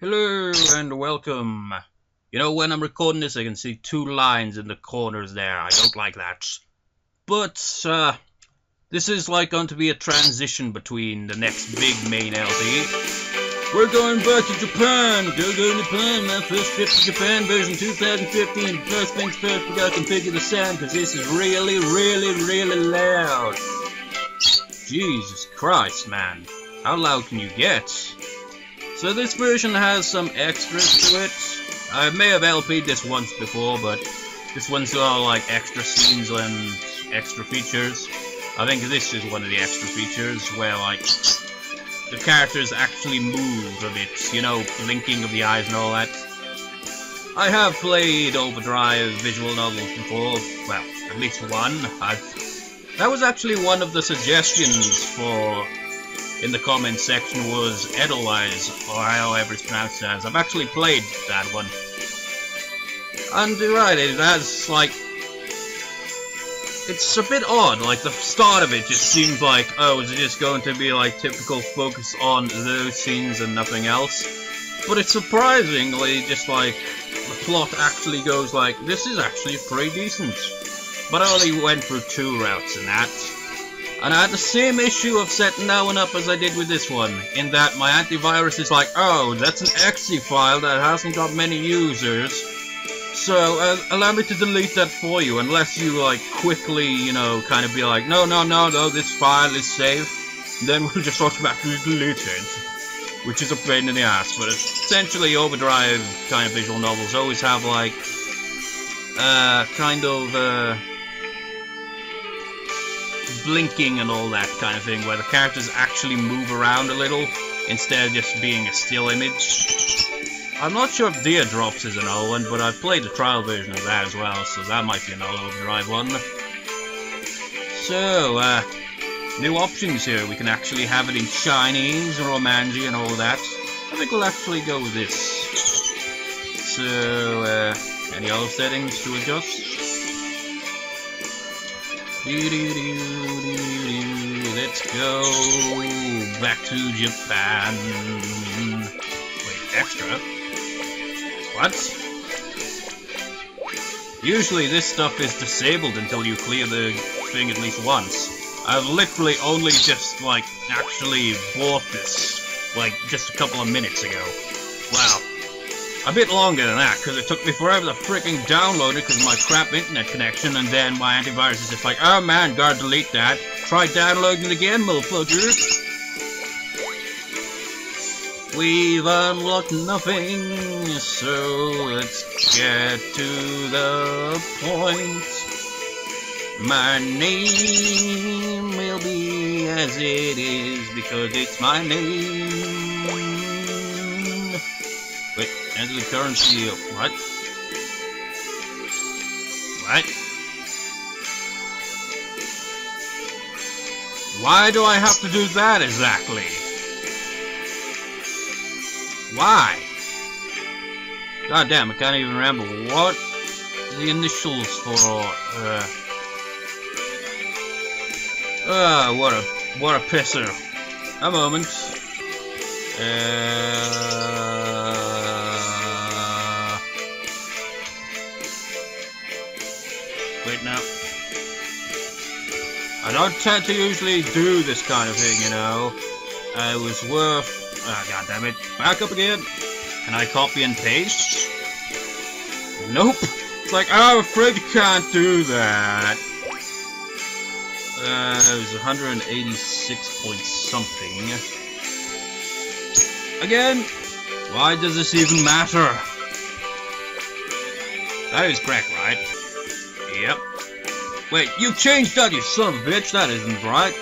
Hello and welcome. You know, when I'm recording this, I can see two lines in the corners there. I don't like that. But, this is like going to be a transition between the next big main LP. We're going back to Japan! Go Nippon! My first trip to Japan, version 2015. First things first, we gotta configure the sound, because this is really loud. Jesus Christ, man. How loud can you get? So this version has some extras to it. I may have LP'd this once before, but this one's got like extra scenes and extra features. I think this is one of the extra features where like the characters actually move a bit, you know, blinking of the eyes and all that. I have played Overdrive visual novels before, well, at least one. That was actually one of the suggestions for in the comments section was Edelweiss, or however it's pronounced as. I've actually played that one. And you're right, it has, like, it's a bit odd, like, the start of it just seems like, oh, is it just going to be, like, typical focus on those scenes and nothing else? But it's surprisingly just, like, the plot actually goes like, this is actually pretty decent. But I only went through 2 routes in that. And I had the same issue of setting that one up as I did with this one, in that my antivirus is like, oh, that's an exe file that hasn't got many users, so allow me to delete that for you, unless you, like, quickly, you know, kind of be like, no, this file is safe, then we'll just automatically delete it, which is a pain in the ass. But essentially, Overdrive kind of visual novels always have, like, kind of, blinking and all that kind of thing, where the characters actually move around a little instead of just being a still image. I'm not sure if Deer Drops is an old one, but I've played the trial version of that as well, so that might be an old Overdrive one. So, new options here. We can actually have it in Chinese, Romanji and all that. I think we'll actually go with this. So, any other settings to adjust? Let's go back to Japan. Wait, extra? What? Usually this stuff is disabled until you clear the thing at least once. I've literally only just, like, actually bought this, like, just a couple of minutes ago. Wow. A bit longer than that, because it took me forever to freaking download it because of my crap internet connection, and then my antivirus is just like, oh man, gotta delete that. Try downloading it again, motherfucker. We've unlocked nothing, so let's get to the point. My name will be as it is, because it's my name. Wait, enter the currency of what? What? Why do I have to do that exactly? Why? God damn, I can't even remember what the initials for what a pisser. A moment. Wait now. I don't tend to usually do this kind of thing, you know. It was worth... Ah, god damn it. Back up again. Can I copy and paste? Nope. It's like, oh, I'm afraid you can't do that. It was 186 point something. Again, why does this even matter? That is correct, right? Yep. Wait, you changed that, you son of a bitch. That isn't right.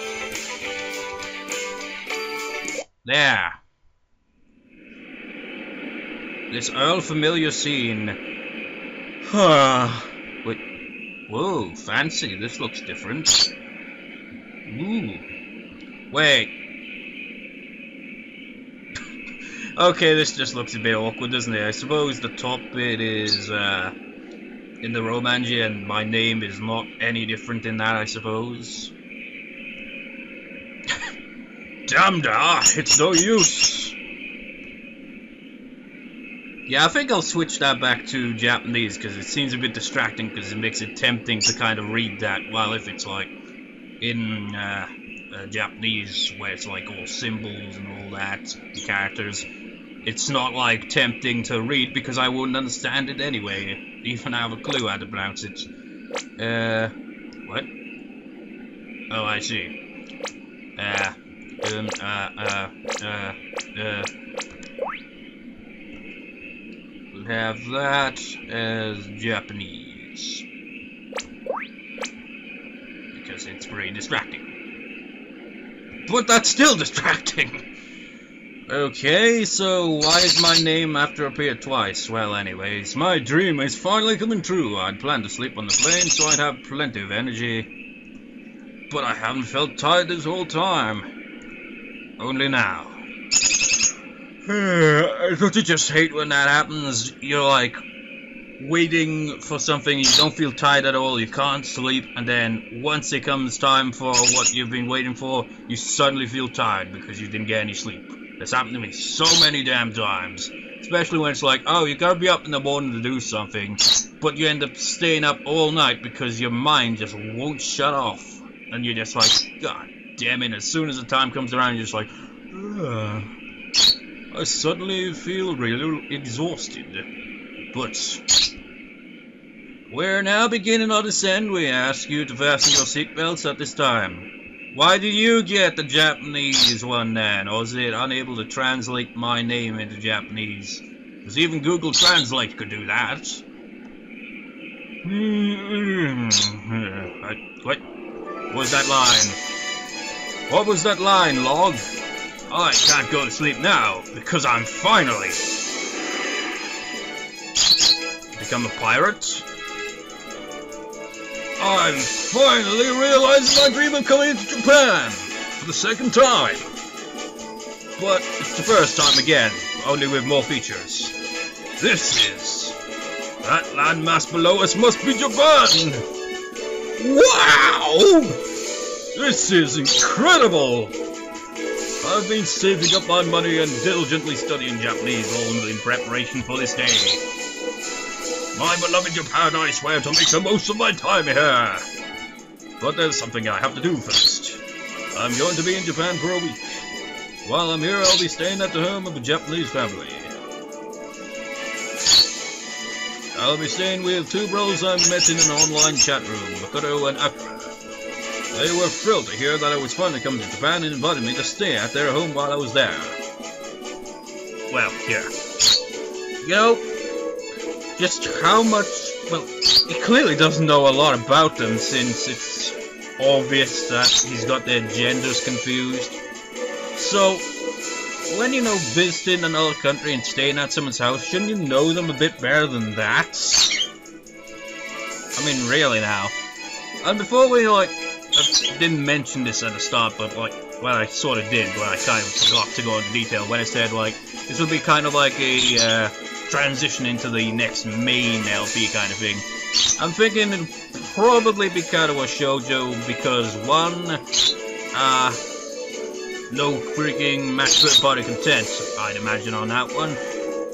There. This old familiar scene. Wait. Whoa, fancy. This looks different. Ooh. Wait. Okay, this just looks a bit awkward, doesn't it? I suppose the top bit is, in the Romanji, and my name is not any different in that, I suppose. Damn da, it's no use. Yeah, I think I'll switch that back to Japanese because it seems a bit distracting because it makes it tempting to kind of read that. While if it's like in Japanese where it's like all symbols and all that, the characters, it's not like tempting to read because I wouldn't understand it anyway, even I have a clue how to pronounce it. What? Oh, I see. We'll have that as Japanese because it's very distracting. But that's still distracting. Okay, so why is my name have to appear twice? Well, anyways, my dream is finally coming true. I'd planned to sleep on the plane so I'd have plenty of energy. But I haven't felt tired this whole time. Only now. Don't you just hate when that happens? You're like waiting for something, you don't feel tired at all, you can't sleep, and then once it comes time for what you've been waiting for, you suddenly feel tired because you didn't get any sleep. That's happened to me so many damn times. Especially when it's like, oh, you gotta be up in the morning to do something, but you end up staying up all night because your mind just won't shut off. And you're just like, God damn it, as soon as the time comes around, you're just like, I suddenly feel really exhausted. But we're now beginning our descent. We ask you to fasten your seatbelts at this time. Why do you get the Japanese one then? Or is it unable to translate my name into Japanese? Because even Google Translate could do that. What? What was that line? What was that line, Log? I can't go to sleep now, because I'm finally become a pirate. I'm finally realizing my dream of coming to Japan for the second time. But it's the first time again, only with more features. This is... That landmass below us must be Japan! Wow! This is incredible! I've been saving up my money and diligently studying Japanese all in preparation for this day. My beloved Japan, I swear to make the most of my time here. But there's something I have to do first. I'm going to be in Japan for a week. While I'm here, I'll be staying at the home of a Japanese family. I'll be staying with two brothers I met in an online chat room, Makoto and Akira. They were thrilled to hear that I was finally coming to Japan and invited me to stay at their home while I was there. Well, here. You know, just how much... Well, he clearly doesn't know a lot about them since it's obvious that he's got their genders confused. So, when you know visiting another country and staying at someone's house, shouldn't you know them a bit better than that? I mean, really now. And before we, like... I didn't mention this at the start, but like, well, I sort of did, but I kind of forgot to go into detail when I said like, this would be kind of like a transition into the next main LP kind of thing. I'm thinking it'd probably be kind of a shoujo because one, no freaking match third party content, I'd imagine on that one.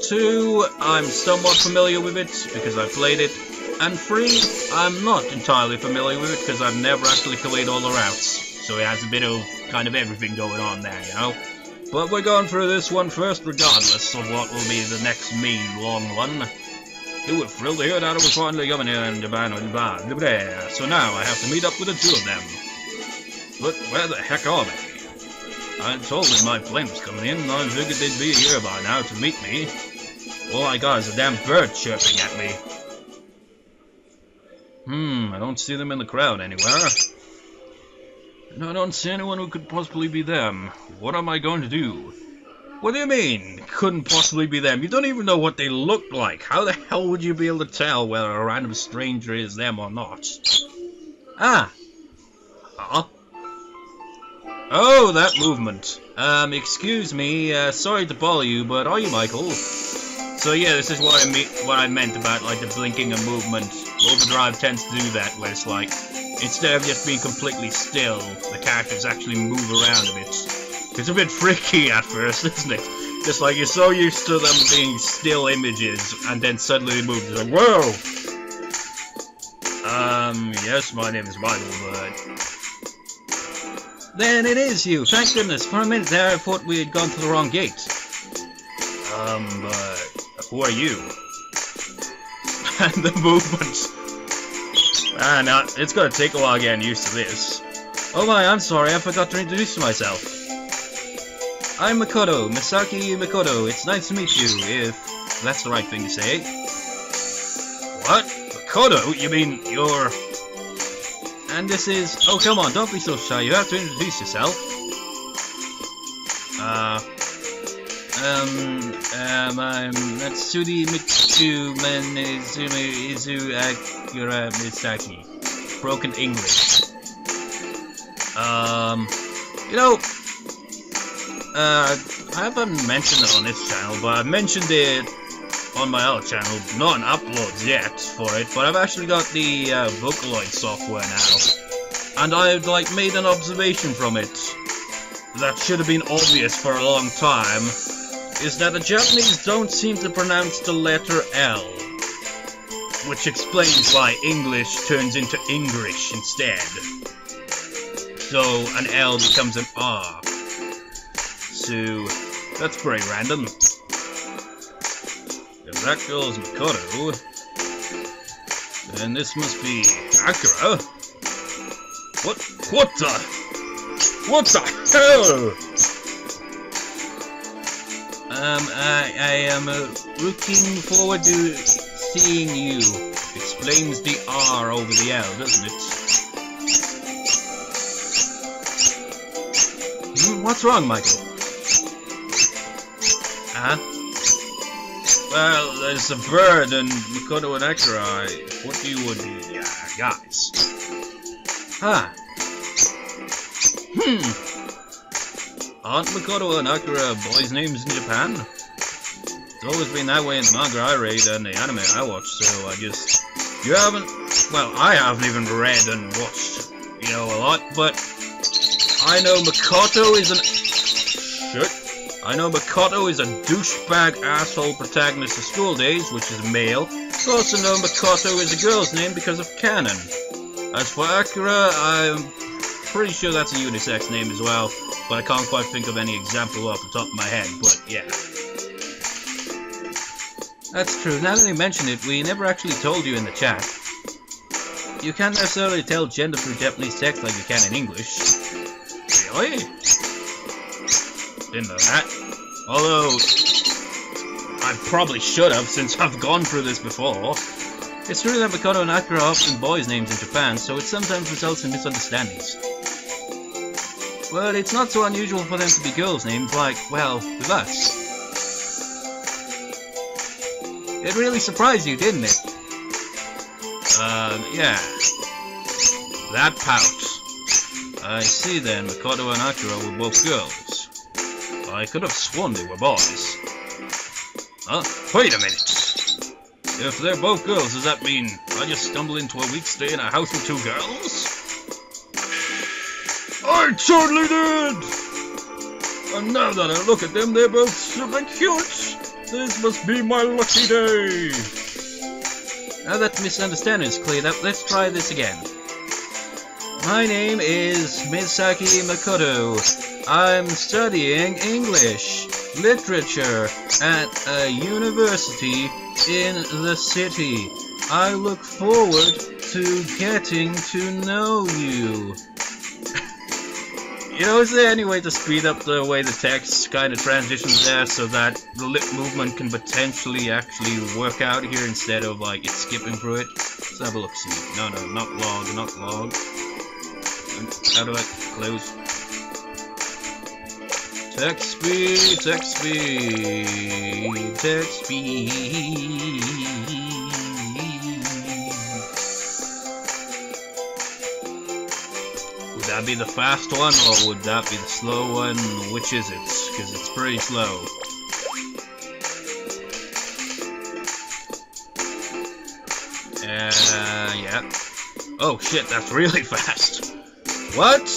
Two, I'm somewhat familiar with it because I played it. And three, I'm not entirely familiar with it because I've never actually played all the routes. So it has a bit of kind of everything going on there, you know. But we're going through this one first regardless of what will be the next main long one. You were thrilled to hear that I was finally coming here in Japan and blah, blah, blah. So now I have to meet up with the two of them. But where the heck are they? I told them my plane was coming in and I figured they'd be here by now to meet me. All I got is a damn bird chirping at me. I don't see them in the crowd anywhere. And I don't see anyone who could possibly be them. What am I going to do? What do you mean, couldn't possibly be them? You don't even know what they look like. How the hell would you be able to tell whether a random stranger is them or not? Ah! Huh? Oh, that movement. Excuse me, sorry to bother you, but are you Michael? So yeah, this is what I meant about like the blinking and movement. Overdrive tends to do that, where it's like, instead of just being completely still, the characters actually move around a bit. It's a bit freaky at first, isn't it? Just like you're so used to them being still images, and then suddenly they move. It's like, whoa! Yes, my name is Michael, but... Then it is you! Thank goodness! For a minute there, I thought we had gone to the wrong gate. But... Who are you? And the movements... now, it's gonna take a while getting used to this. Oh my, I'm sorry, I forgot to introduce myself. I'm Makoto, Misaki Makoto. It's nice to meet you, if that's the right thing to say. What? Makoto? You mean you're... And this is... Oh, come on, don't be so shy. You have to introduce yourself. I'm Natsuri Mitsu Izu Akira Misaki. Broken English. You know... I haven't mentioned it on this channel, but I've mentioned it on my other channel. Not an uploads yet for it, but I've actually got the Vocaloid software now, and I've made an observation from it that should have been obvious for a long time. Is that the Japanese don't seem to pronounce the letter L, which explains why English turns into English instead. So an L becomes an R. So, that's pretty random. If that girl's Makoto, then this must be Akira. What the hell? I am looking forward to seeing you. Explains the R over the L, doesn't it? What's wrong, Michael? Well, there's a bird and Makoto and Akira. What do you would be, guys? Aren't Makoto and Akira boys' names in Japan? It's always been that way in the manga I read and the anime I watch, so you haven't... Well, I haven't even read and watched, a lot, but I know Makoto is a douchebag asshole protagonist of School Days, which is a male. I also know Makoto is a girl's name because of canon. As for Akira, I'm pretty sure that's a unisex name as well, but I can't quite think of any example off the top of my head, but yeah. That's true. Now that you mention it, we never actually told you in the chat. You can't necessarily tell gender through Japanese text like you can in English. Really? Didn't know that. Although, I probably should have, since I've gone through this before. It's true that Makoto and Akira are often boys' names in Japan, so it sometimes results in misunderstandings. But it's not so unusual for them to be girls' names, like, well, with us. It really surprised you, didn't it? Yeah. That pout. I see then, Makoto and Akira were both girls. I could have sworn they were boys. Huh? Wait a minute! If they're both girls, does that mean I just stumble into a week stay in a house with two girls? I totally did! And now that I look at them, they're both super cute! This must be my lucky day! Now that misunderstanding is cleared up, let's try this again. My name is Misaki Makoto. I'm studying English literature at a university in the city. I look forward to getting to know you. Is there any way to speed up the way the text kind of transitions there so that the lip movement can potentially actually work out here instead of it's skipping through it? Let's have a look, see. No, not log. How do I close? Text speed. Would that be the fast one, or would that be the slow one? Which is it? Because it's pretty slow. Yeah. Oh shit, that's really fast. What?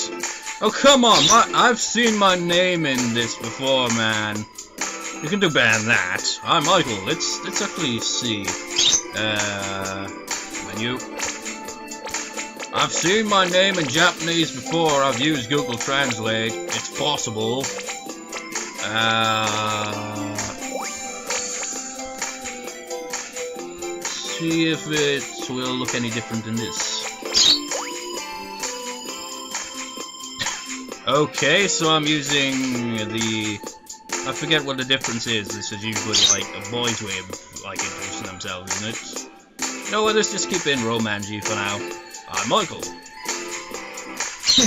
Oh, come on, I've seen my name in this before, man. You can do better than that. I'm Michael. Let's actually see. Menu. I've seen my name in Japanese before. I've used Google Translate. It's possible. See if it will look any different than this. Okay, so I'm using the... I forget what the difference is. This is usually like a boy's way of like introducing themselves, isn't it? You know what, let's just keep in Romanji for now. I'm Michael.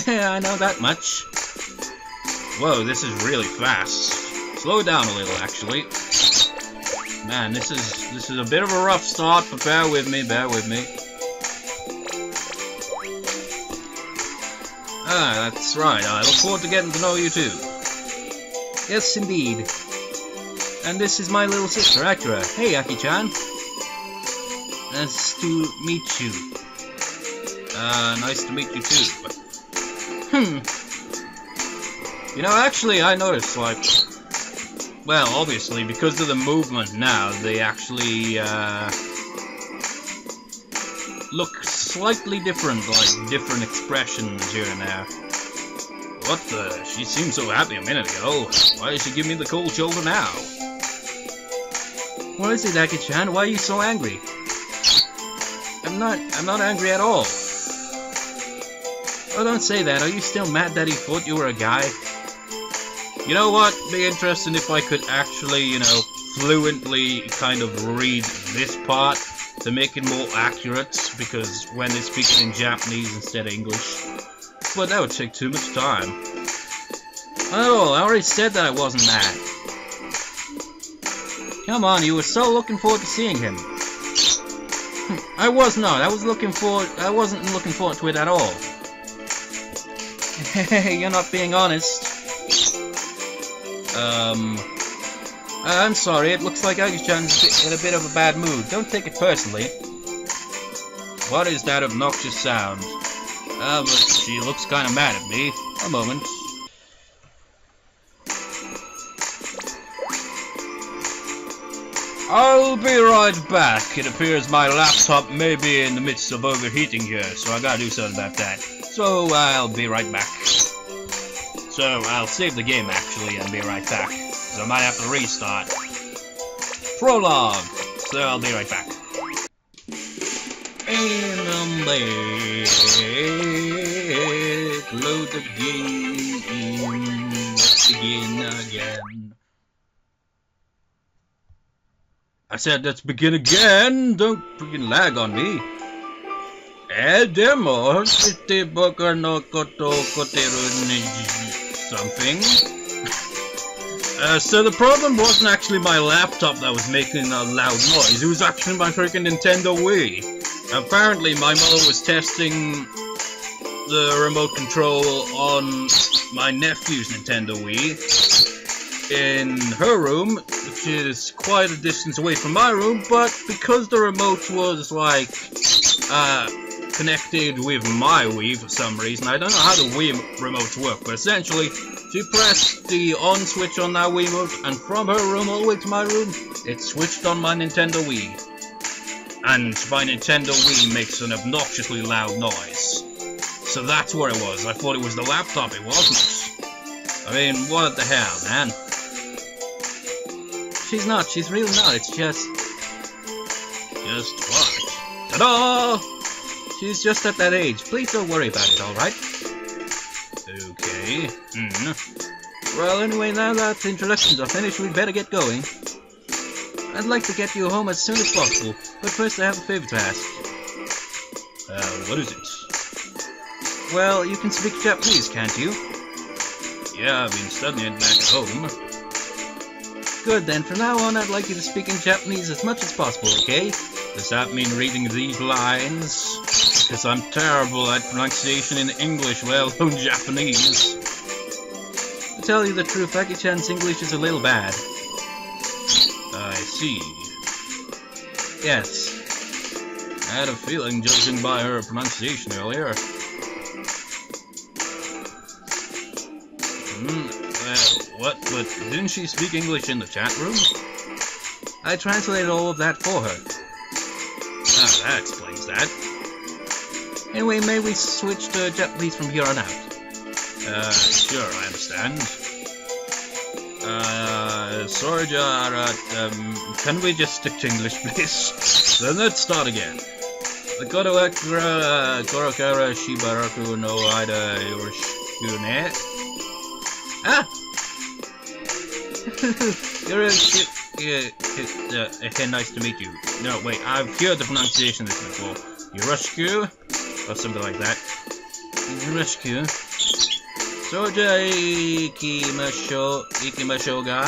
Yeah, I know that much. Whoa, this is really fast. Slow it down a little, actually. Man, this is a bit of a rough start, but bear with me, bear with me. Ah, that's right. I look forward to getting to know you too. Yes, indeed. And this is my little sister, Akira. Hey, Aki-chan. Nice to meet you. Nice to meet you too. You know, actually, I noticed, like... Well, obviously, because of the movement now, they actually, look slightly different, like different expressions here and there. What the? She seemed so happy a minute ago. Why did she give me the cold shoulder now? What is it, Aki-chan? Why are you so angry? I'm not angry at all. Oh, don't say that. Are you still mad that he thought you were a guy? You know what? It'd be interesting if I could actually, you know, fluently kind of read this part to make it more accurate, because when they speak it in Japanese instead of English. But that would take too much time. Oh, I already said that I wasn't mad. Come on, you were so looking forward to seeing him. I was not. I wasn't looking forward to it at all. You're not being honest. I'm sorry, it looks like Aki-chan's in a bit of a bad mood. Don't take it personally. What is that obnoxious sound? But she looks kind of mad at me. A moment. I'll be right back. It appears my laptop may be in the midst of overheating here, so I gotta do something about that. So I'll be right back. So I'll save the game actually and be right back. So I might have to restart. Prologue. So I'll be right back. And load the game. Let's begin again. I said let's begin again. Don't freaking lag on me. Demo something. So the problem wasn't actually my laptop that was making a loud noise. It was actually my freaking Nintendo Wii. Apparently my mother was testing the remote control on my nephew's Nintendo Wii in her room, which is quite a distance away from my room, but because the remote was like connected with my Wii for some reason, I don't know how the Wii remotes work, but essentially she pressed the on switch on that Wii remote, and from her room all the way to my room, it switched on my Nintendo Wii. And my Nintendo Wii makes an obnoxiously loud noise. So that's where it was. I thought it was the laptop, it wasn't. I mean, what the hell, man? She's not, she's really not, it's just... Just what? Ta-da! She's just at that age. Please don't worry about it, alright? Okay. Well, anyway, now that the introductions are finished, we'd better get going. I'd like to get you home as soon as possible, but first I have a favor to ask. What is it? Well, you can speak Japanese, can't you? Yeah, I've been studying it back at home. Good, then from now on I'd like you to speak in Japanese as much as possible, okay? Does that mean reading these lines? Because I'm terrible at pronunciation in English, let alone Japanese. To tell you the truth, Aki-chan's English is a little bad. I see. Yes. I had a feeling, judging by her pronunciation earlier. Well, What? But didn't she speak English in the chat room? I translated all of that for her. Ah, that explains that. Anyway, may we switch to Japanese from here on out? Sure, I understand. Sorry, can we just stick to English, please? Then let's start again. Korokara Shibaraku no Aida Yoroshiku ne. Ah! Nice to meet you. No, wait, I've heard the pronunciation of this before. Yoroshiku? Or something like that. Yoroshiku. Soja ikimashou ga?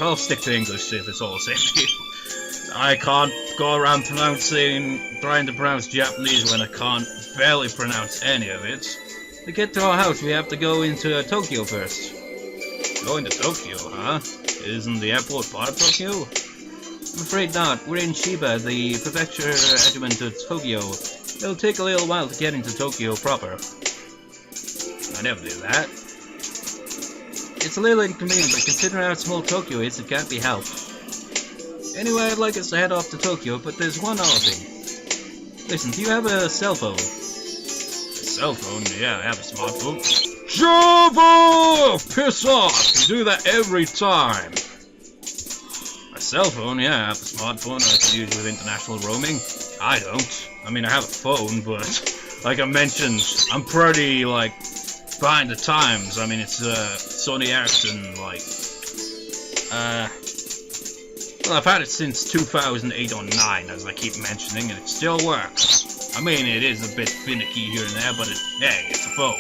I'll stick to English if it's all safe to you. I can't go around trying to pronounce Japanese when I can't barely pronounce any of it. To get to our house, we have to go into Tokyo first. Going to Tokyo, huh? Isn't the airport part of Tokyo? I'm afraid not. We're in Shiba, the prefecture adjacent to Tokyo. It'll take a little while to get into Tokyo proper. I never do that. It's a little inconvenient, but considering how small Tokyo is, it can't be helped. Anyway, I'd like us to head off to Tokyo, but there's one other thing. Listen, do you have a cell phone? A cell phone? Yeah, I have a smartphone. Java! Piss off! You do that every time. A cell phone? Yeah, I have a smartphone I can use with international roaming. I don't. I mean, I have a phone, but like I mentioned, I'm pretty, behind the times. I mean, it's Sony Ericsson, well, I've had it since 2008 or 9, as I keep mentioning, and it still works. I mean, it is a bit finicky here and there, but hey, it's a phone.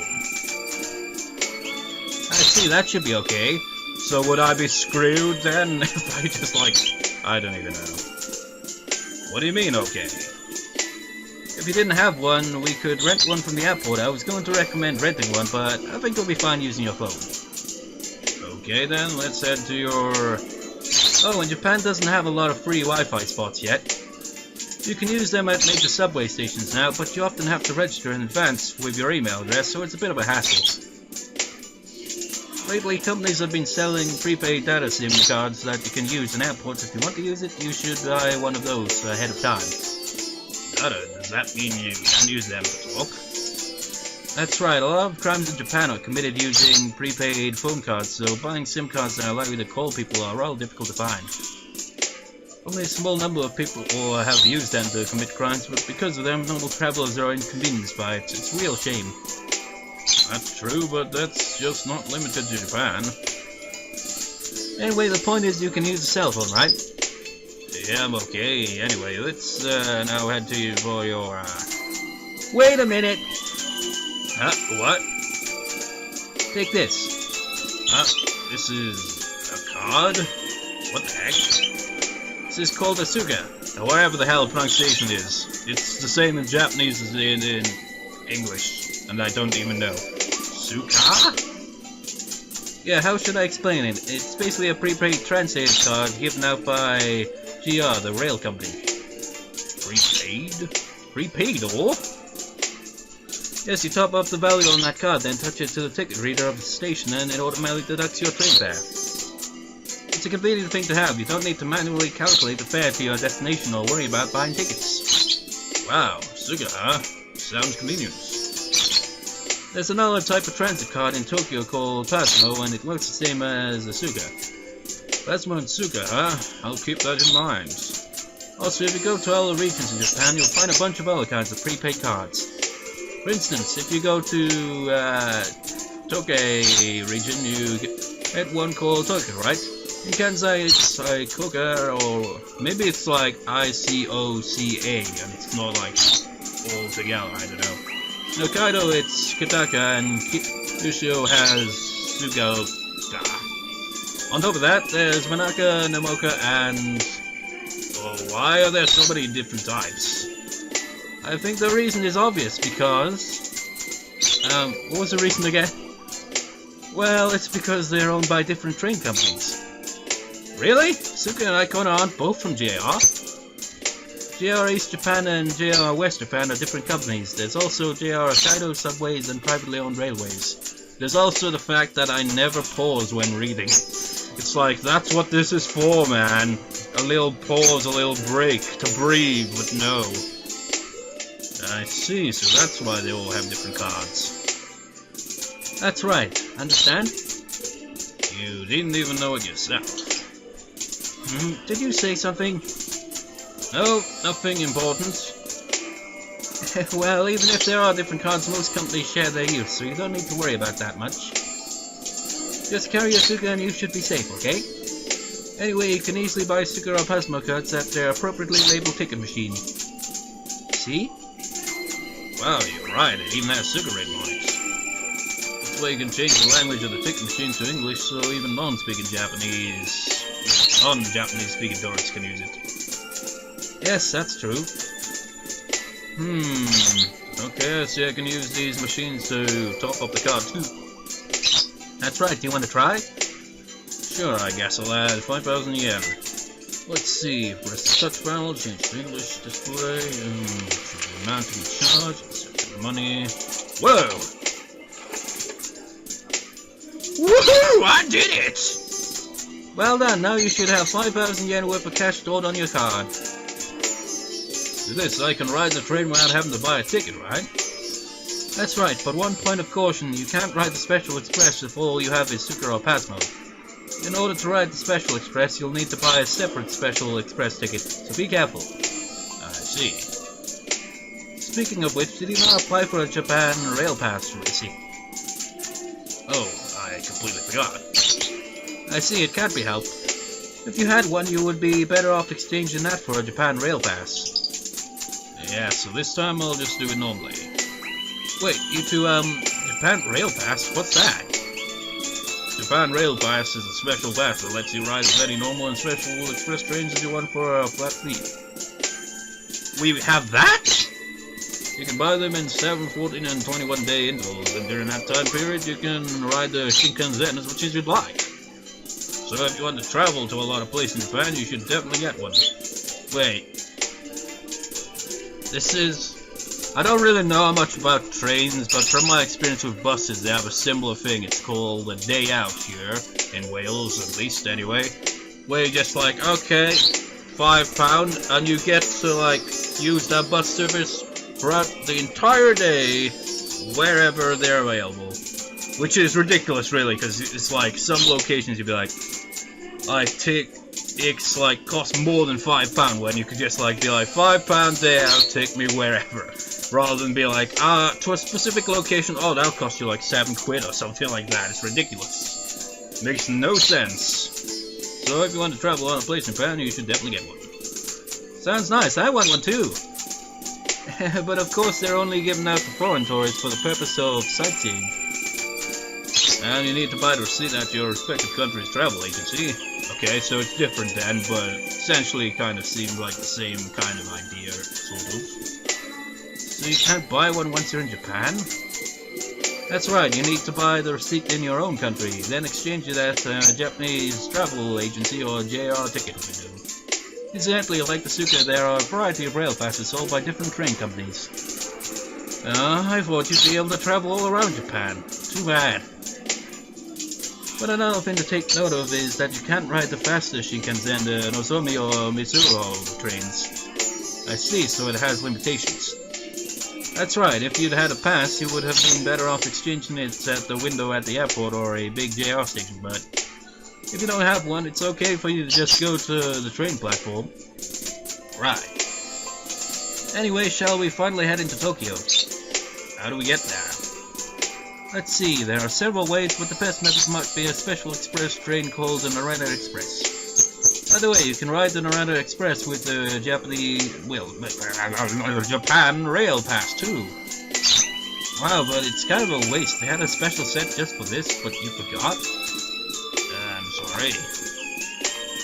I see, that should be okay. So would I be screwed then if I just I don't even know. What do you mean, okay? If you didn't have one, we could rent one from the airport. I was going to recommend renting one, but I think you'll be fine using your phone. Okay then, let's head to your... Oh, and Japan doesn't have a lot of free Wi-Fi spots yet. You can use them at major subway stations now, but you often have to register in advance with your email address, so it's a bit of a hassle. Lately, companies have been selling prepaid data SIM cards that you can use in airports. If you want to use it, you should buy one of those ahead of time. Does that mean you can use them to talk? That's right, a lot of crimes in Japan are committed using prepaid phone cards, so buying SIM cards that allow you to call people are rather difficult to find. Only a small number of people have used them to commit crimes, but because of them, normal travelers are inconvenienced by it. It's a real shame. That's true, but that's just not limited to Japan. Anyway, the point is you can use a cell phone, right? Yeah, I'm okay. Anyway, let's now head to you for your... Wait a minute! Huh? What? Take this. This is a card? What the heck? This is called a suga, or whatever the hell the pronunciation is. It's the same in Japanese as in English, and I don't even know. Suka? Yeah, how should I explain it? It's basically a prepaid translated card given out by GR, the rail company. Prepaid? Prepaid, or? Yes, you top up the value on that card, then touch it to the ticket reader of the station, and it automatically deducts your train fare. It's a convenient thing to have. You don't need to manually calculate the fare to your destination or worry about buying tickets. Wow, Suga, huh? Sounds convenient. There's another type of transit card in Tokyo called Pasmo, and it works the same as a Suga. Pasmo and Suga, huh? I'll keep that in mind. Also, if you go to all the regions in Japan, you'll find a bunch of other kinds of prepaid cards. For instance, if you go to Tokyo region, you get one called Tokyo, right? In Kansai, it's Ikoka, or maybe it's like ICOCA, and it's not all together, I don't know. In Hokkaido, it's Kitaka, and Kyushu has Sugoka. On top of that, there's Manaka, Namoka, and... Oh, why are there so many different types? I think the reason is obvious, because... what was the reason again? Well, it's because they're owned by different train companies. Really? Suka and Icona aren't both from JR? JR East Japan and JR West Japan are different companies. There's also JR Hokkaido subways and privately owned railways. There's also the fact that I never pause when reading. It's like, that's what this is for, man. A little pause, a little break to breathe, but no. I see, so that's why they all have different cards. That's right, understand? You didn't even know it yourself. Did you say something? No, nothing important. Well, even if there are different cards, most companies share their use, so you don't need to worry about that much. Just carry your Suka and you should be safe, okay? Anyway, you can easily buy Suka or Pasmo cards at their appropriately labeled ticket machine. See? Wow, you're right, it even has Suka written on it. This way you can change the language of the ticket machine to English, so even non-Japanese speaking dorks can use it. Yes, that's true. Okay, so I can use these machines to top up the card too. That's right, do you want to try? Sure, I guess I'll add 5,000 yen. Let's see, press the touch panel, change to English display, mounting charge, set money. Whoa! Woohoo! I did it! Well done, now you should have 5,000 yen worth of cash stored on your card. With this, I can ride the train without having to buy a ticket, right? That's right, but one point of caution, you can't ride the Special Express if all you have is Suka or Pasmo. In order to ride the Special Express, you'll need to buy a separate Special Express ticket, so be careful. I see. Speaking of which, did you not apply for a Japan Rail Pass receipt? Oh, I completely forgot. I see, it can't be helped. If you had one, you would be better off exchanging that for a Japan Rail Pass. Yeah, so this time I'll just do it normally. Wait, you two, Japan Rail Pass? What's that? Japan Rail Pass is a special pass that lets you ride as many normal and special express trains as you want for a flat fee. We have that? You can buy them in 7, 14, and 21 day intervals, and during that time period you can ride the Shinkansen as much as you'd like. So if you want to travel to a lot of places in Japan, you should definitely get one. Wait. This is... I don't really know much about trains, but from my experience with buses, they have a similar thing. It's called a day out here, in Wales at least anyway, where you're just like, okay, £5, and you get to like use that bus service throughout the entire day, wherever they're available. Which is ridiculous really, because it's like, some locations you'd be like, it's like costs more than £5 when you could just like be like £5 day out, take me wherever, rather than be like to a specific location, oh that'll cost you like £7 or something like that. It's ridiculous. Makes no sense. So if you want to travel on a place in Japan, you should definitely get one. Sounds nice, I want one too. But of course they're only given out to foreign tourists for the purpose of sightseeing. And you need to buy the receipt at your respective country's travel agency. Okay, so it's different then, but essentially kind of seems like the same kind of idea, sort of. So you can't buy one once you're in Japan? That's right, you need to buy the receipt in your own country, then exchange it at a Japanese travel agency or JR ticket window. Incidentally, like the Suka, there are a variety of rail passes sold by different train companies. I thought you'd be able to travel all around Japan. Too bad. But another thing to take note of is that you can't ride the fastest Shinkansen, the Nozomi or Mitsuru trains. I see, so it has limitations. That's right, if you'd had a pass, you would have been better off exchanging it at the window at the airport or a big JR station, but if you don't have one, it's okay for you to just go to the train platform. Right. Anyway, shall we finally head into Tokyo? How do we get there? Let's see, there are several ways, but the best method might be a special express train called the Narita Express. By the way, you can ride the Narita Express with the Japan Rail Pass too. Wow, but it's kind of a waste. They had a special set just for this, but you forgot? I'm sorry.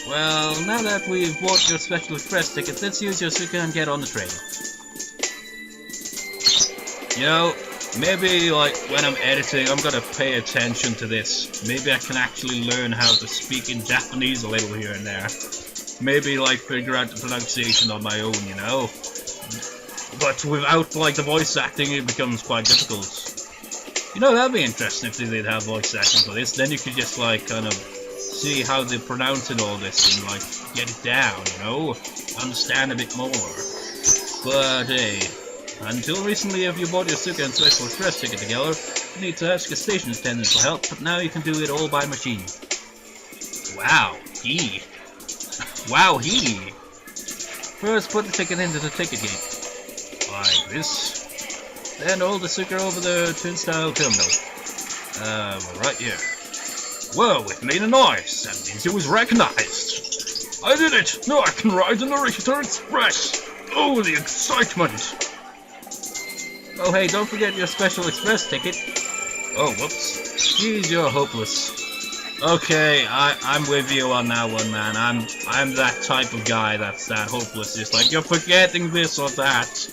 Well, now that we've bought your special express ticket, let's use your Suka and get on the train. You know, maybe, like, when I'm editing, I'm gonna pay attention to this. Maybe I can actually learn how to speak in Japanese a little here and there. maybe like figure out the pronunciation on my own, you know. But without like the voice acting, it becomes quite difficult. You know, that'd be interesting if they did have voice acting for this. Then you could just like kind of see how they pronounce it all this and like get it down, you know, understand a bit more. But hey, until recently, if you bought your Suka and Special Express ticket together, you need to ask a station attendant for help. But now you can do it all by machine. Wow, Wow, First, put the ticket into the ticket gate like this. Then hold the sticker over the turnstile terminal. Right here. Whoa, it made a noise. That means it was recognized. I did it! Now I can ride the Narrator Express! Oh, the excitement! Oh hey, don't forget your Special Express ticket. Oh, whoops. Jeez, you're hopeless. Okay, I'm with you on that one, man. I'm that type of guy that's that hopeless. Just like, you're forgetting this or that.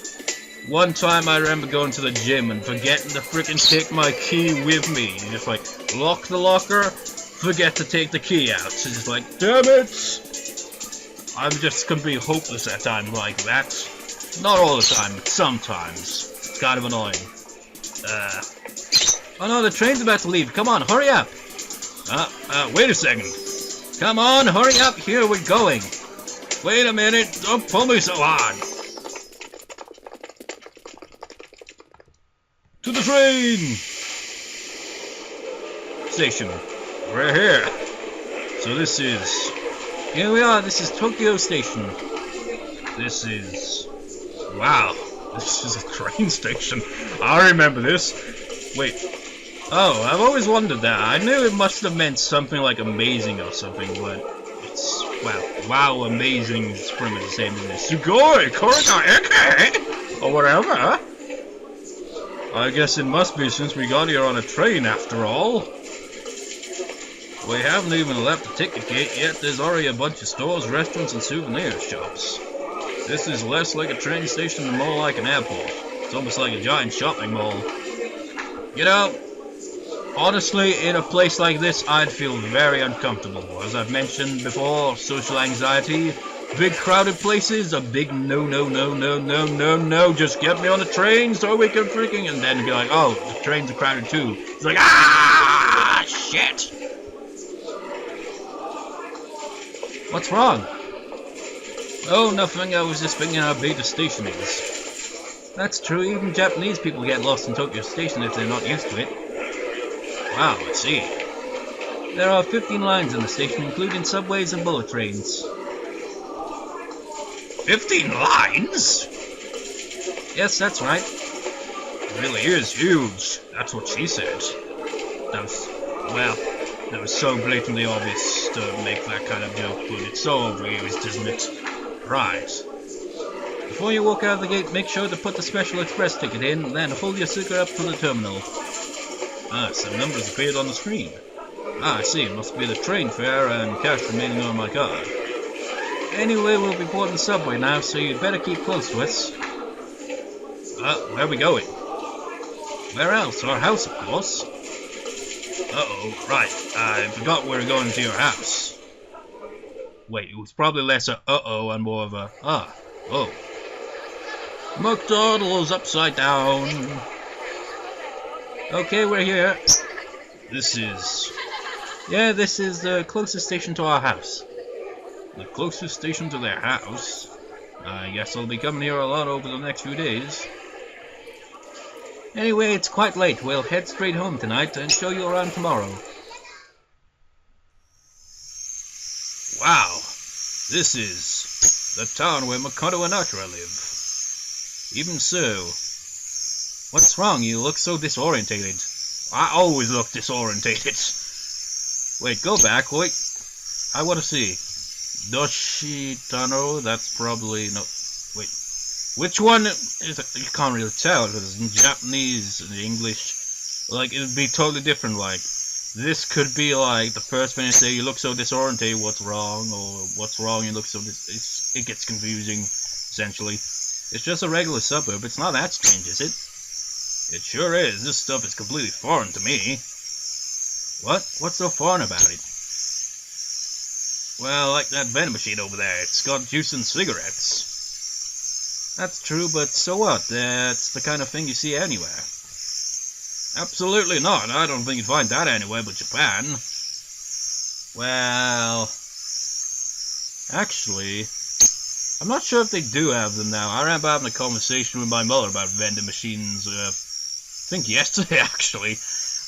One time I remember going to the gym and forgetting to frickin' take my key with me. Just like, lock the locker, forget to take the key out. So just like, damn it! I'm just gonna be hopeless at times like that. Not all the time, but sometimes. It's kind of annoying. Oh no, the train's about to leave. Come on, hurry up! Wait a second. Come on, hurry up, here we're going. Wait a minute, don't pull me so hard. To the train! Station. We're here. So this is... Here we are, this is Tokyo Station. This is... Wow. This is a train station. I remember this. Wait. Oh, I've always wondered that. I knew it must have meant something like amazing or something, but... It's... Wow, amazing is pretty much the same thing as Sugoi, Korika, or whatever. I guess it must be since we got here on a train after all. We haven't even left the ticket gate yet. There's already a bunch of stores, restaurants, and souvenir shops. This is less like a train station and more like an airport. It's almost like a giant shopping mall. You know, honestly, in a place like this, I'd feel very uncomfortable. As I've mentioned before, social anxiety. Big crowded places, a big no. Just get me on the train so we can freaking... And then be like, oh, the trains are crowded too. It's like, ah, shit. What's wrong? Oh, nothing. I was just thinking how big the station is. That's true. Even Japanese people get lost in Tokyo Station if they're not used to it. Wow, I see. There are 15 lines in the station, including subways and bullet trains. 15 lines? Yes, that's right. It really is huge. That's what she said. That was so blatantly obvious to make that kind of joke, but it's so obvious, isn't it? Right. Before you walk out of the gate, make sure to put the Special Express ticket in, then hold your sticker up to the terminal. Some numbers appeared on the screen. I see. It must be the train fare and cash remaining on my card. Anyway, we'll be boarding the subway now, so you'd better keep close to us. Where are we going? Where else? Our house, of course. Uh-oh, right. I forgot we were going to your house. Wait, it was probably less a uh-oh and more of a oh. McDonald's upside down. Okay, we're here. This is the closest station to our house. The closest station to their house? I guess I'll be coming here a lot over the next few days. Anyway, it's quite late. We'll head straight home tonight and show you around tomorrow. Wow, this is the town where Makoto and Akira live. Even so, what's wrong? You look so disorientated. I always look disorientated. Wait, go back. Wait, I want to see. Doshitano, that's probably... No, wait. Which one is it? You can't really tell, because in Japanese and English, like, it would be totally different, like, this could be, like, the first thing you say, you look so disorientated, what's wrong, or what's wrong, you look so it gets confusing, essentially. It's just a regular suburb, it's not that strange, is it? It sure is, this stuff is completely foreign to me. What? What's so foreign about it? Well, like that vending machine over there, it's got juice and cigarettes. That's true, but so what? That's the kind of thing you see anywhere. Absolutely not. I don't think you'd find that anywhere but Japan. Well, actually, I'm not sure if they do have them now. I remember having a conversation with my mother about vending machines, I think yesterday actually,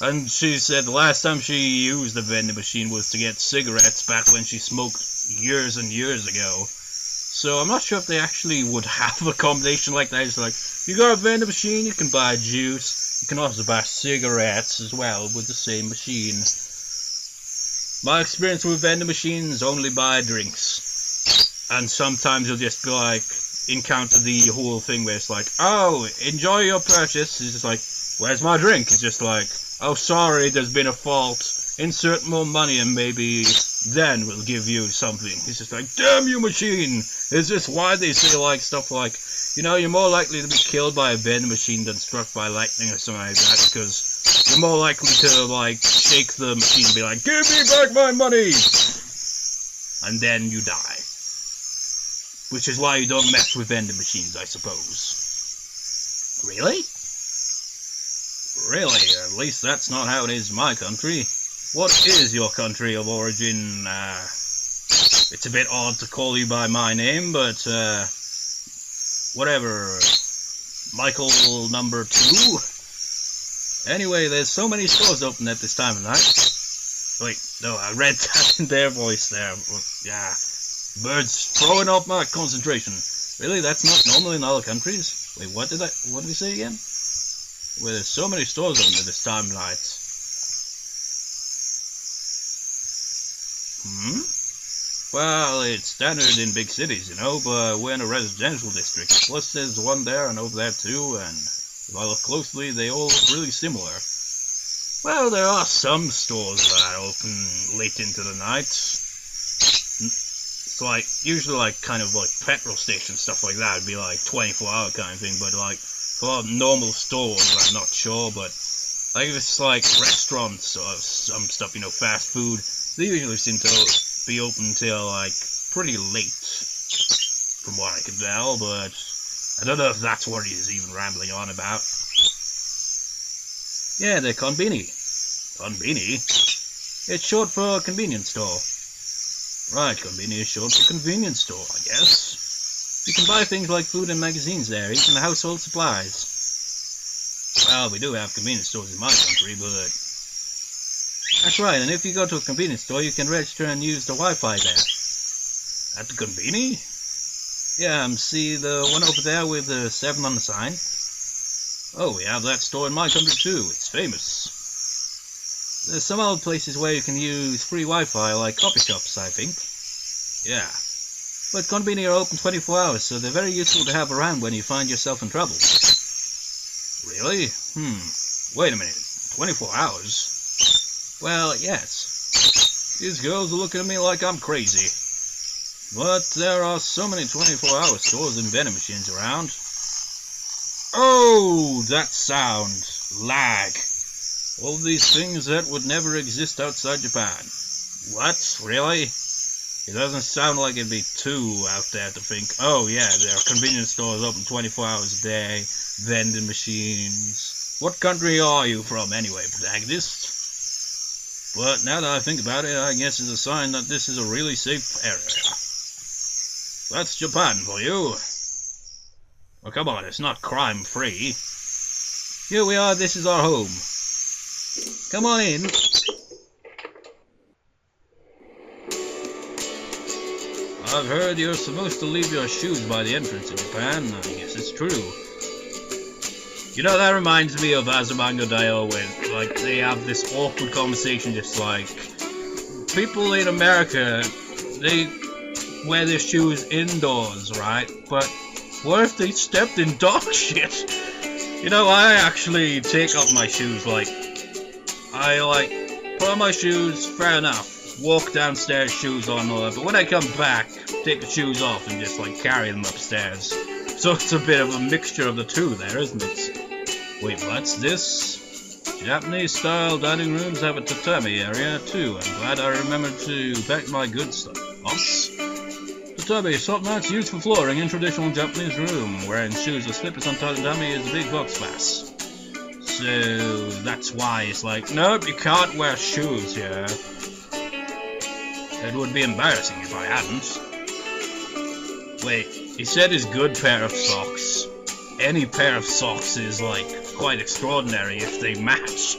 and she said the last time she used a vending machine was to get cigarettes back when she smoked years and years ago. So I'm not sure if they actually would have a combination like that. It's like, you got a vending machine, you can buy juice, you can also buy cigarettes as well with the same machine. My experience with vending machines, only buy drinks. And sometimes you'll just be like, encounter the whole thing where it's like, oh, enjoy your purchase. It's just like, where's my drink? It's just like, oh, sorry, there's been a fault. Insert more money and maybe then we'll give you something. It's just like, damn you, machine. Is this why they say like stuff like, you know, you're more likely to be killed by a vending machine than struck by lightning or something like that, because you're more likely to like shake the machine and be like, give me back my money, and then you die. Which is why you don't mess with vending machines, I suppose. Really? Really? At least that's not how it is in my country. What is your country of origin? It's a bit odd to call you by my name, but whatever. Michael number 2? Anyway, there's so many stores open at this time of night. Wait, no, I read that in their voice there. Yeah. Birds throwing off my concentration. Really? That's not normal in other countries? Wait, what did we say again? Well, there's so many stores open at this time of night. Well, it's standard in big cities, you know, but we're in a residential district. Plus there's one there and over there too, and if I look closely, they all look really similar. Well, there are some stores that open late into the night. It's like, usually like kind of like petrol station stuff like that. It'd be like 24-hour kind of thing, but like for normal stores, I'm not sure, but like if it's like restaurants or some stuff, you know, fast food, they usually seem to be open till like pretty late, from what I can tell, but I don't know if that's what he's even rambling on about. Yeah, they're konbini. Konbini? It's short for convenience store. Right, konbini is short for convenience store, I guess. You can buy things like food and magazines there, even household supplies. Well, we do have convenience stores in my country, but that's right, and if you go to a convenience store, you can register and use the Wi-Fi there. At the konbini? Yeah, see the one over there with the 7 on the sign? Oh, we have that store in my country too. It's famous. There's some other places where you can use free Wi-Fi, like coffee shops, I think. Yeah. But konbini are open 24 hours, so they're very useful to have around when you find yourself in trouble. Really? Wait a minute. 24 hours? Well, yes. These girls are looking at me like I'm crazy. But there are so many 24-hour stores and vending machines around. Oh, that sound. Lag. All these things that would never exist outside Japan. What? Really? It doesn't sound like it'd be too out there to think, oh yeah, there are convenience stores open 24 hours a day, vending machines. What country are you from anyway, protagonist? But now that I think about it, I guess it's a sign that this is a really safe area. That's Japan for you. Well, come on, it's not crime-free. Here we are, this is our home. Come on in. I've heard you're supposed to leave your shoes by the entrance in Japan. I guess it's true. You know, that reminds me of Azumanga Daioh, when, like, they have this awkward conversation, just like, people in America, they wear their shoes indoors, right? But what if they stepped in dog shit? You know, I actually take off my shoes, like, I, like, put on my shoes, fair enough, walk downstairs, shoes on, but when I come back, take the shoes off and just, like, carry them upstairs. So it's a bit of a mixture of the two there, isn't it? Wait, what's this? Japanese-style dining rooms have a tatami area, too. I'm glad I remembered to pack my good stuff. Us? Tatami, soft mats used for flooring in traditional Japanese room. Wearing shoes or slippers on tatami is a big box class. So that's why it's like, nope, you can't wear shoes here. It would be embarrassing if I hadn't. Wait, he said his good pair of socks. Any pair of socks is like quite extraordinary if they match.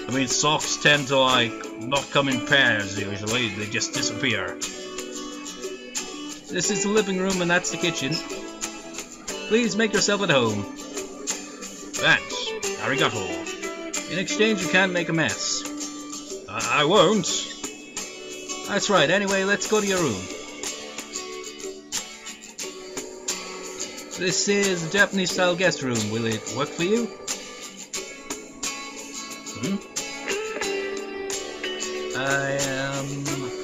I mean, socks tend to like not come in pairs usually, they just disappear. This is the living room and that's the kitchen. Please make yourself at home. Thanks. Arigato. In exchange, you can't make a mess. I won't. That's right. Anyway, let's go to your room. This is a Japanese-style guest room. Will it work for you?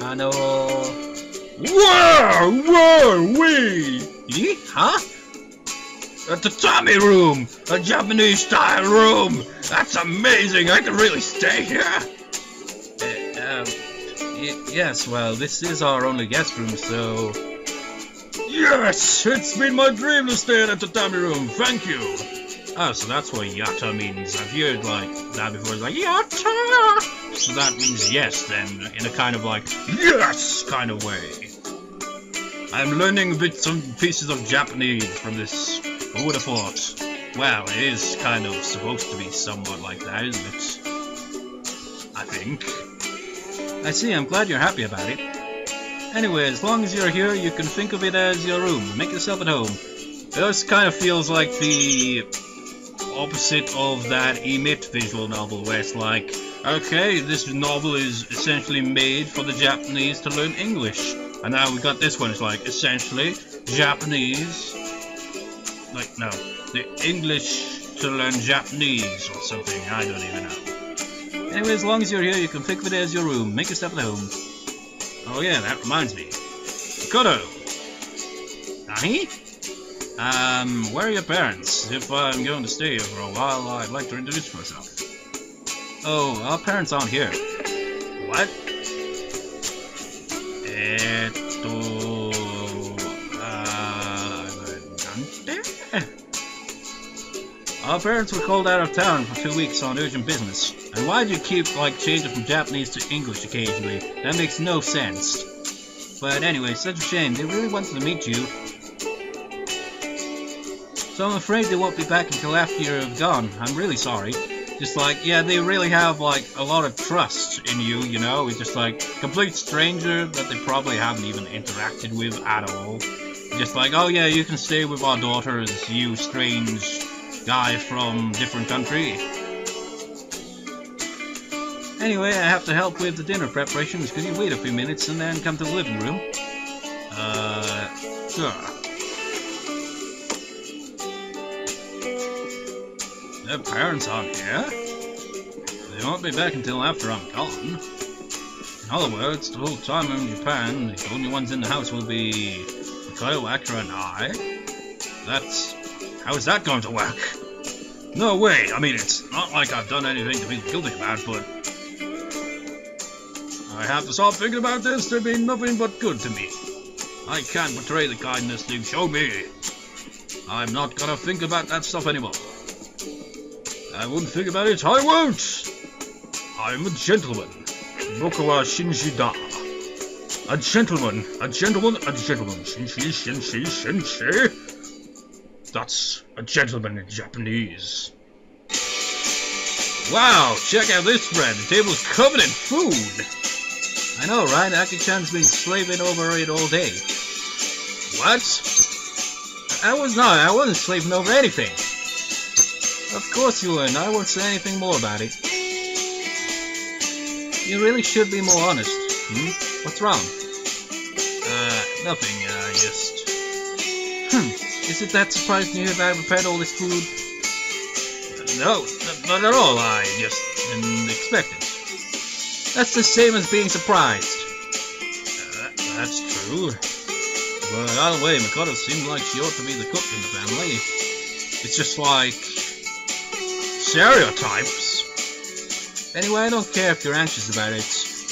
I know. Whoa, wee! Huh? A tatami room! A Japanese-style room! That's amazing! I can really stay here! Yes, well, this is our only guest room, so... Yes! It's been my dream to stay in a tatami room, thank you! Oh, so that's what yatta means. I've heard, like, that before. It's like, yatta! So that means yes, then, in a kind of, like, yes kind of way. I'm learning bits and pieces of Japanese from this. Who would have thought? Well, it is kind of supposed to be somewhat like that, isn't it? I think. I see, I'm glad you're happy about it. Anyway, as long as you're here, you can think of it as your room. Make yourself at home. This kind of feels like the opposite of that Emit visual novel, where it's like, okay, this novel is essentially made for the Japanese to learn English. And now we got this one, it's like, essentially, Japanese... Like, no, the English to learn Japanese or something, I don't even know. Anyway, as long as you're here, you can think of it as your room. Make yourself at home. Oh yeah, that reminds me. Kodo! Nahi? Where are your parents? If I'm going to stay here for a while, I'd like to introduce myself. Oh, our parents aren't here. What? Our parents were called out of town for 2 weeks on urgent business. And why do you keep, like, changing from Japanese to English occasionally? That makes no sense. But anyway, such a shame. They really wanted to meet you. So I'm afraid they won't be back until after you're gone. I'm really sorry. Just like, yeah, they really have, like, a lot of trust in you, you know? It's just like, complete stranger that they probably haven't even interacted with at all. Just like, oh yeah, you can stay with our daughters, you strange guy from different country. Anyway, I have to help with the dinner preparations. Could you wait a few minutes and then come to the living room? Sure. Their parents aren't here. They won't be back until after I'm gone. In other words, the whole time I'm in Japan, the only ones in the house will be Mikado, Akira, and I. How is that going to work? No way! I mean, it's not like I've done anything to be guilty about, but... I have to stop thinking about this to be nothing but good to me. I can't betray the kindness they've shown me. I'm not gonna think about that stuff anymore. I won't think about it, I won't! I'm a gentleman. Boku wa shinshida. A gentleman. Shinshi. That's a gentleman in Japanese. Wow, check out this spread. The table's covered in food. I know, right? Aki-chan's been slaving over it all day. What? I wasn't slaving over anything. Of course you weren't. I won't say anything more about it. You really should be more honest. What's wrong? Nothing. Is it that surprising to hear that I prepared all this food? No, not at all. I just didn't expect it. That's the same as being surprised. That's true. But either way, Mikado seems like she ought to be the cook in the family. It's just like... stereotypes. Anyway, I don't care if you're anxious about it.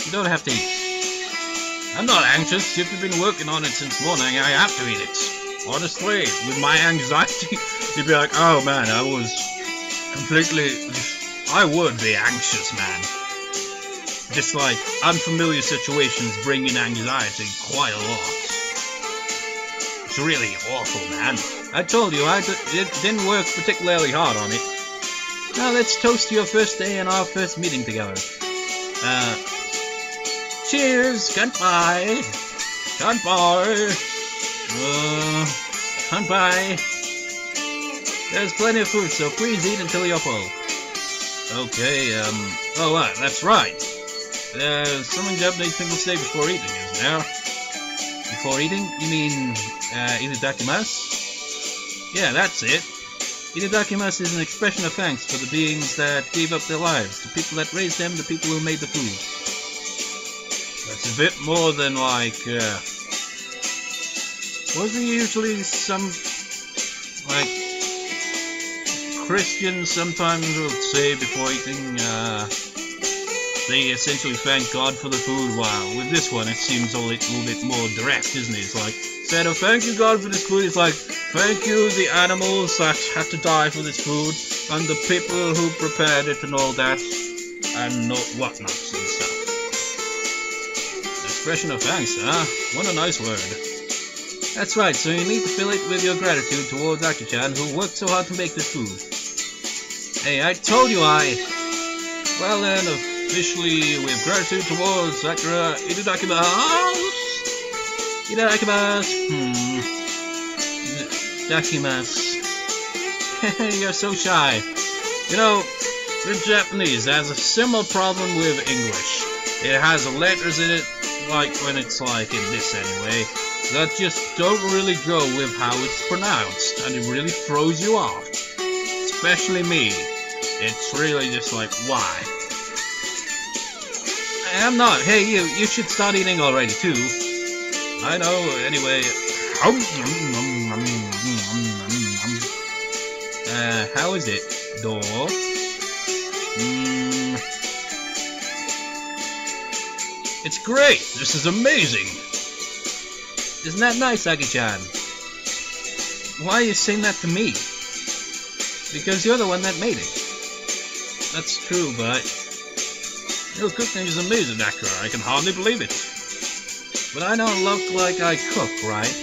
You don't have to eat. I'm not anxious. If you've been working on it since morning, I have to eat it. Honestly, with my anxiety, you'd be like, oh man, I would be anxious, man. Just like, unfamiliar situations bring in anxiety quite a lot. It's really awful, man. I told you, it didn't work particularly hard on it. Now let's toast your first day and our first meeting together. Cheers, goodbye. Goodbye. Goodbye. There's plenty of food, so please eat until you're full. Okay, oh, that's right. Something Japanese people say before eating, isn't there? Before eating? You mean, itadakimasu? Yeah, that's it. Itadakimasu is an expression of thanks for the beings that gave up their lives, the people that raised them, the people who made the food. That's a bit more than like, was there usually some, like, Christians sometimes will say before eating, they essentially thank God for the food, while with this one it seems a little bit more direct, isn't it? It's like, instead of thank you God for this food, it's like, thank you the animals that had to die for this food, and the people who prepared it and all that, and whatnot and stuff. Expression of thanks, huh? What a nice word. That's right, so you need to fill it with your gratitude towards Aki-chan, who worked so hard to make this food. Hey, I told you Well then, officially, with gratitude towards Sakura, itadakimasu! Itadakimasu! Dakimasu. You're so shy. You know, the Japanese has a similar problem with English. It has letters in it, like when it's like in this anyway, that just don't really go with how it's pronounced, and it really throws you off. Especially me. It's really just like, why? I'm not. Hey, you should start eating already, too. I know, anyway. How is it? It's great! This is amazing! Isn't that nice, Aki-chan? Why are you saying that to me? Because you're the one that made it. That's true, but your cooking is amazing, Akira. I can hardly believe it. But I don't look like I cook, right?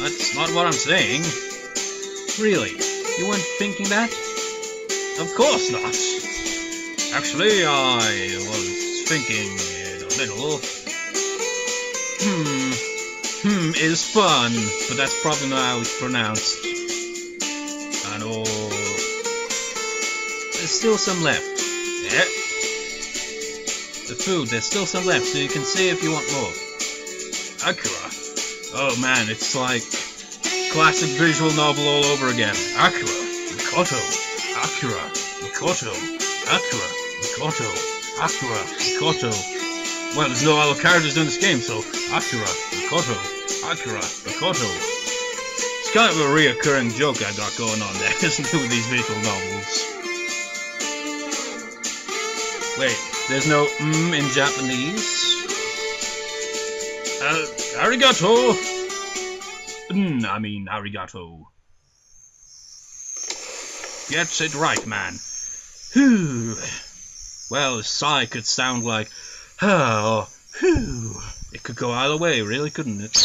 That's not what I'm saying. Really? You weren't thinking that? Of course not. Actually, I was thinking it a little. Is fun, but that's probably not how it's pronounced. I know. There's still some left. Yeah. The food, there's still some left, so you can say if you want more. Akira. Oh man, it's like classic visual novel all over again. Akira. Mikoto. Akira. Mikoto. Akira. Mikoto. Akira. Mikoto. Well, there's no other characters in this game, so Akira. Mikoto. Akira. Mikoto. It's kind of a reoccurring joke I got going on there, isn't it, with these visual novels? Wait, there's no in Japanese? Arigato! I mean, arigato. Gets it right, man. Whew. Well, a sigh could sound like, or whew. It could go either way, really, couldn't it?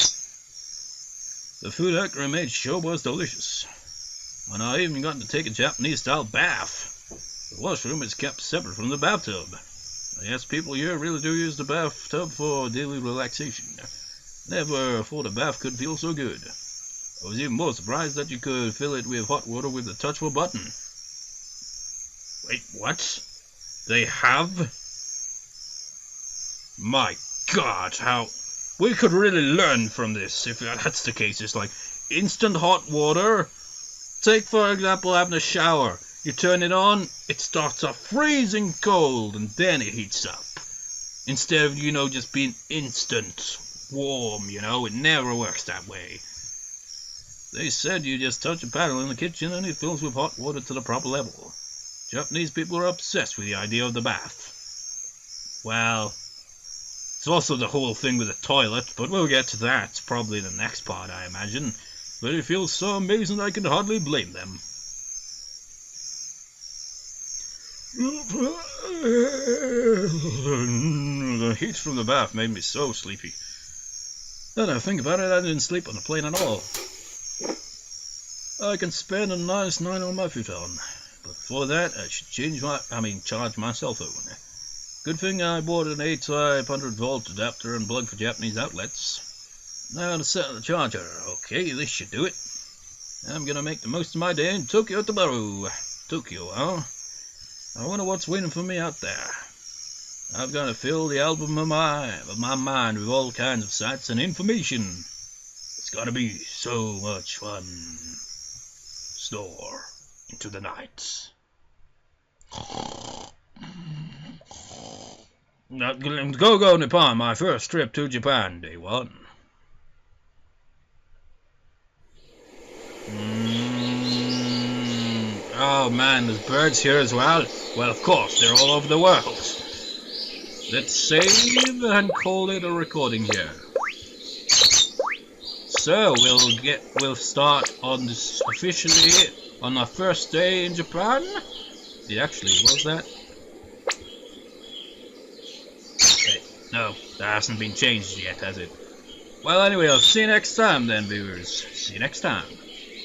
The food Akira made sure was delicious. And I even got to take a Japanese-style bath. The washroom is kept separate from the bathtub. Yes, people here really do use the bathtub for daily relaxation. Never thought a bath could feel so good. I was even more surprised that you could fill it with hot water with the touch of a button. Wait, what? They have? My God, how... We could really learn from this if that's the case. It's like instant hot water. Take, for example, having a shower. You turn it on, it starts off freezing cold, and then it heats up. Instead of, just being instant warm, it never works that way. They said you just touch a paddle in the kitchen and it fills with hot water to the proper level. Japanese people are obsessed with the idea of the bath. Well, It's also the whole thing with the toilet, but we'll get to that probably in the next part, I imagine. But it feels so amazing I can hardly blame them. The heat from the bath made me so sleepy. Now that I think about it, I didn't sleep on the plane at all. I can spend a nice night on my futon, but before that I should charge my cell phone. Good thing I bought an 8-type 100-volt adapter and plug for Japanese outlets. Now to set the charger. Okay, this should do it. I'm gonna make the most of my day in Tokyo tomorrow. Tokyo, huh? I wonder what's waiting for me out there. I've got to fill the album of my mind with all kinds of sights and information. It's gonna be so much fun. Soar into the night. Go Nippon, my first trip to Japan, day 1. Oh man, there's birds here as well. Well, of course, they're all over the world. Let's save and call it a recording here. So we'll start on this officially on our first day in Japan. It actually was that. Okay, no, that hasn't been changed yet, has it? Well, anyway, I'll see you next time then, viewers. See you next time.